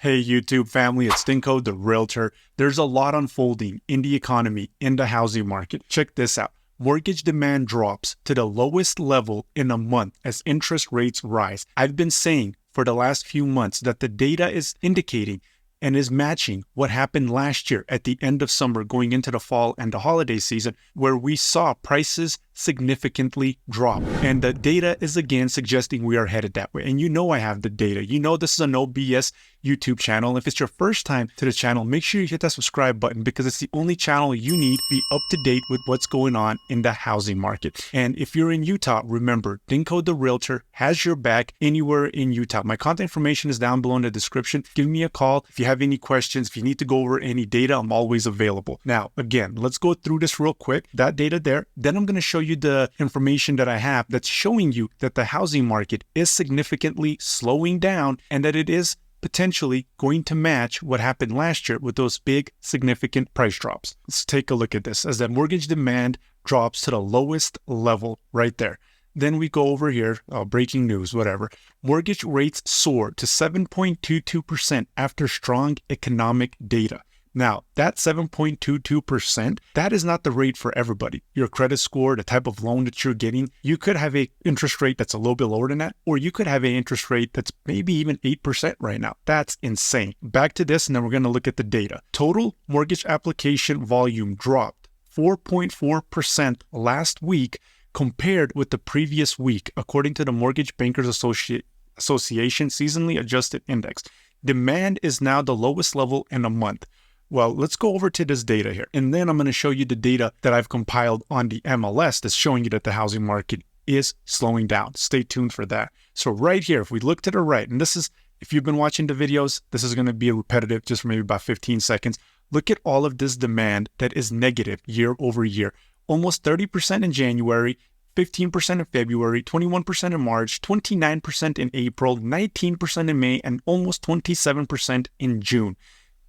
Hey YouTube family, it's Dinko, the realtor. There's a lot unfolding in the economy, in the housing market. Check this out. Mortgage demand drops to the lowest level in a month as interest rates rise. I've been saying for the last few months that the data is indicating and is matching what happened last year at the end of summer going into the fall and the holiday season, where we saw prices significantly drop. And the data is again suggesting we are headed that way. And you know I have the data. You know this is a no BS YouTube channel. If it's your first time to the channel, make sure you hit that subscribe button because it's the only channel you need to be up to date with what's going on in the housing market. And if you're in Utah, remember, Dinko the Realtor has your back anywhere in Utah. My contact information is down below in the description. Give me a call if you have any questions. If you need to go over any data, I'm always available. Now, again, let's go through this real quick. That data there. Then I'm going to show you the information that I have that's showing you that the housing market is significantly slowing down and that it is potentially going to match what happened last year with those big significant price drops. Let's take a look at this as that mortgage demand drops to the lowest level right there. Then we go over here, breaking news, whatever. Mortgage rates soar to 7.22% after strong economic data. Now, that 7.22%, that is not the rate for everybody. Your credit score, the type of loan that you're getting, you could have an interest rate that's a little bit lower than that, or you could have an interest rate that's maybe even 8% right now. That's insane. Back to this, and then we're going to look at the data. Total mortgage application volume dropped 4.4% last week compared with the previous week, according to the Mortgage Bankers Association seasonally adjusted index. Demand is now the lowest level in a month. Well, let's go over to this data here. And then I'm going to show you the data that I've compiled on the MLS that's showing you that the housing market is slowing down. Stay tuned for that. So right here, if we look to the right, and this is, if you've been watching the videos, this is going to be repetitive just for maybe about 15 seconds. Look at all of this demand that is negative year over year. Almost 30% in January, 15% in February, 21% in March, 29% in April, 19% in May, and almost 27% in June.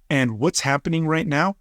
And what's happening right now?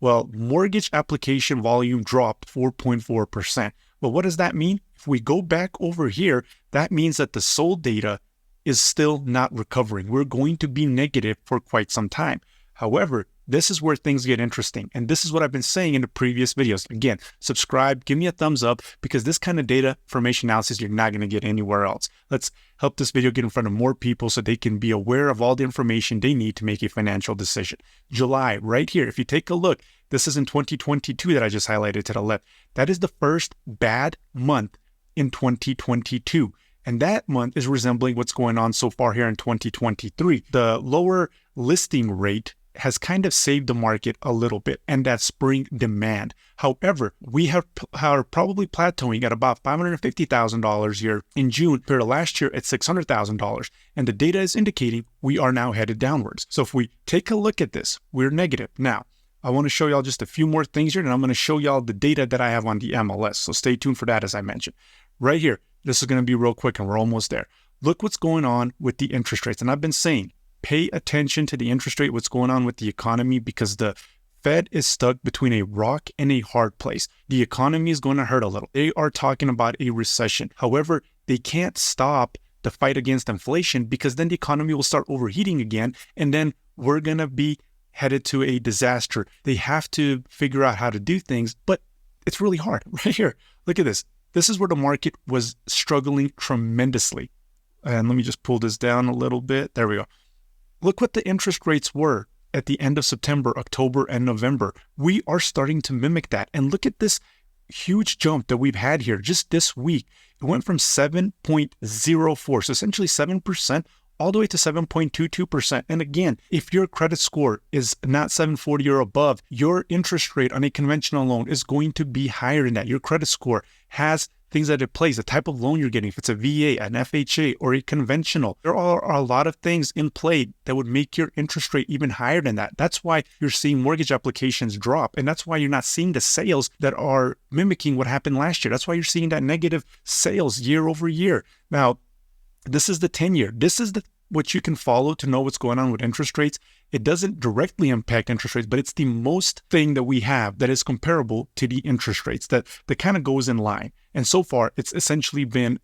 Well, mortgage application volume dropped 4.4%. Well, what does that mean? If we go back over here, that means that the sold data is still not recovering. We're going to be negative for quite some time. However, this is where things get interesting. And this is what I've been saying in the previous videos. Again, subscribe, give me a thumbs up, because this kind of data information analysis you're not going to get anywhere else. Let's help this video get in front of more people so they can be aware of all the information they need to make a financial decision. July, right here, if you take a look, this is in 2022 that I just highlighted to the left. That is the first bad month in 2022. And that month is resembling what's going on so far here in 2023. The lower listing rate has kind of saved the market a little bit, and that spring demand. However, we are probably plateauing at about $550,000 here in June compared to last year at $600,000. And the data is indicating we are now headed downwards. So if we take a look at this, we're negative. Now, I want to show y'all just a few more things here, and I'm going to show y'all the data that I have on the MLS. So stay tuned for that, as I mentioned. Right here, this is going to be real quick, and we're almost there. Look what's going on with the interest rates. And I've been saying, pay attention to the interest rate, what's going on with the economy, because the Fed is stuck between a rock and a hard place. The economy is going to hurt a little. They are talking about a recession. However, they can't stop the fight against inflation because then the economy will start overheating again, and then we're going to be headed to a disaster. They have to figure out how to do things, but it's really hard. Right here, look at this. This is where the market was struggling tremendously. And let me just pull this down a little bit. There we go. Look what the interest rates were at the end of September, October, and November. We are starting to mimic that. And look at this huge jump that we've had here just this week. It went from 7.04, so essentially 7%, all the way to 7.22%. And again, if your credit score is not 740 or above, your interest rate on a conventional loan is going to be higher than that. Your credit score has things that it plays, the type of loan you're getting, if it's a VA, an FHA, or a conventional. There are a lot of things in play that would make your interest rate even higher than that. That's why you're seeing mortgage applications drop. And that's why you're not seeing the sales that are mimicking what happened last year. That's why you're seeing that negative sales year over year. Now, this is the 10-year. This is what you can follow to know what's going on with interest rates. It doesn't directly impact interest rates, but it's the most thing that we have that is comparable to the interest rates that kind of goes in line. And so far, it's essentially been,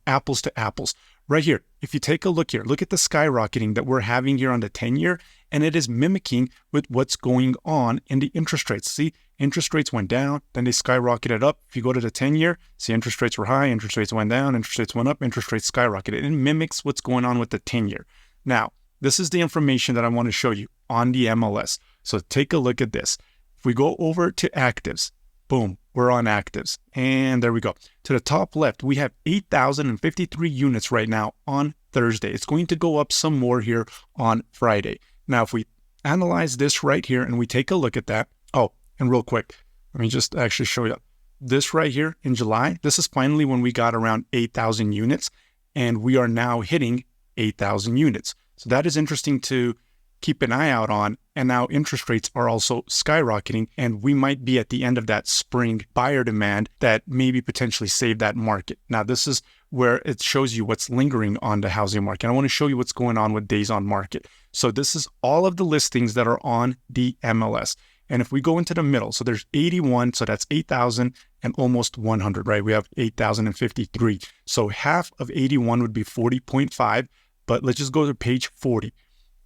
apples to apples. right here. If you take a look here, look at the skyrocketing that we're having here on the 10-year, and it is mimicking with what's going on in the interest rates. See, interest rates went down, then they skyrocketed up. If you go to the 10-year, see interest rates were high, interest rates went down, interest rates went up, interest rates skyrocketed. It mimics what's going on with the 10-year. Now, this is the information that I want to show you on the MLS. So take a look at this. If we go over to actives, boom, we're on actives. And there we go. To the top left, we have 8,053 units right now on Thursday. It's going to go up some more here on Friday. Now, if we analyze this right here and we take a look at that. Oh, and real quick, let me just actually show you this right here in July. This is finally when we got around 8,000 units, and we are now hitting 8,000 units. So that is interesting to keep an eye out on. And now interest rates are also skyrocketing, and we might be at the end of that spring buyer demand that maybe potentially save that market. Now, this is where it shows you what's lingering on the housing market. I want to show you what's going on with days on market. So this is all of the listings that are on the MLS. And if we go into the middle, so there's 81, so that's 8,000 and almost 100, right? We have 8,053. So half of 81 would be 40.5, but let's just go to page 40.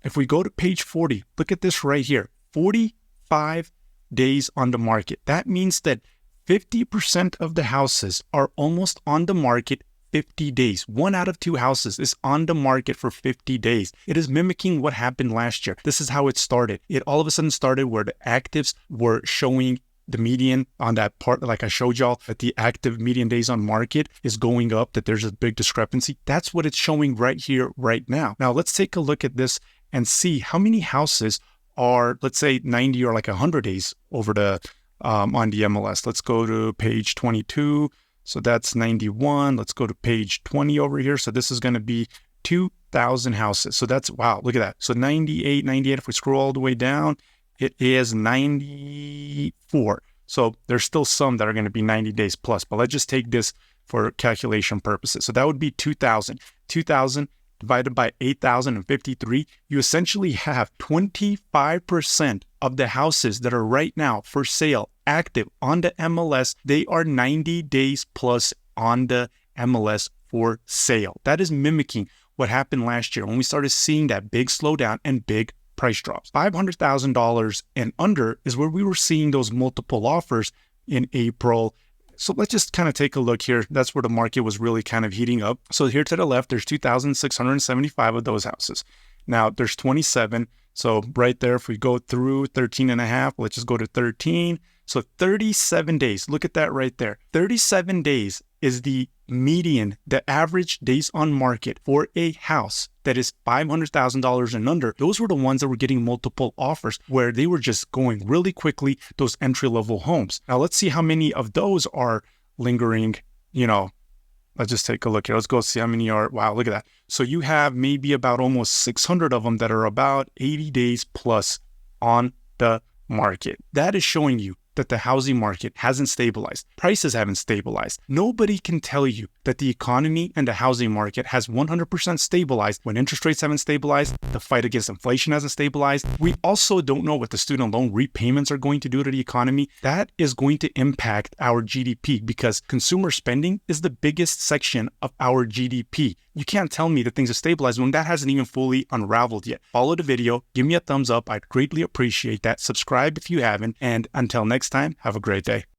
If we go to page 40, look at this right here, 45 days on the market. That means that 50% of the houses are almost on the market 50 days. 1 out of 2 houses is on the market for 50 days. It is mimicking what happened last year. This is how it started. It all of a sudden started where the actives were showing the median on that part, like I showed y'all, that the active median days on market is going up, that there's a big discrepancy. That's what it's showing right here, right now. Now, let's take a look at this and see how many houses are, let's say 90 or like 100 days over the on the MLS. Let's go to page 22. So that's 91. Let's go to page 20 over here. So this is going to be 2,000 houses. So that's, wow, look at that. So 98. If we scroll all the way down, it is 94. So there's still some that are going to be 90 days plus, but let's just take this for calculation purposes. So that would be 2,000. 2,000 divided by 8,053, you essentially have 25% of the houses that are right now for sale, active on the MLS, they are 90 days plus on the MLS for sale. That is mimicking what happened last year when we started seeing that big slowdown and big price drops. $500,000 and under is where we were seeing those multiple offers in April. So let's just kind of take a look here. That's where the market was really kind of heating up. So here to the left, there's 2,675 of those houses. Now there's 27. So right there, if we go through 13 and a half, let's just go to 13. So 37 days, look at that right there. 37 days is the median, the average days on market for a house that is $500,000 and under. Those were the ones that were getting multiple offers where they were just going really quickly, those entry-level homes. Now let's see how many of those are lingering, let's just take a look here. Let's go see how many are, wow, look at that. So you have maybe about almost 600 of them that are about 80 days plus on the market. That is showing you that the housing market hasn't stabilized. Prices haven't stabilized. Nobody can tell you that the economy and the housing market has 100% stabilized when interest rates haven't stabilized, the fight against inflation hasn't stabilized. We also don't know what the student loan repayments are going to do to the economy. That is going to impact our GDP because consumer spending is the biggest section of our GDP. You can't tell me that things are stabilized when that hasn't even fully unraveled yet. Follow the video, give me a thumbs up. I'd greatly appreciate that. Subscribe if you haven't. And until next time, have a great day.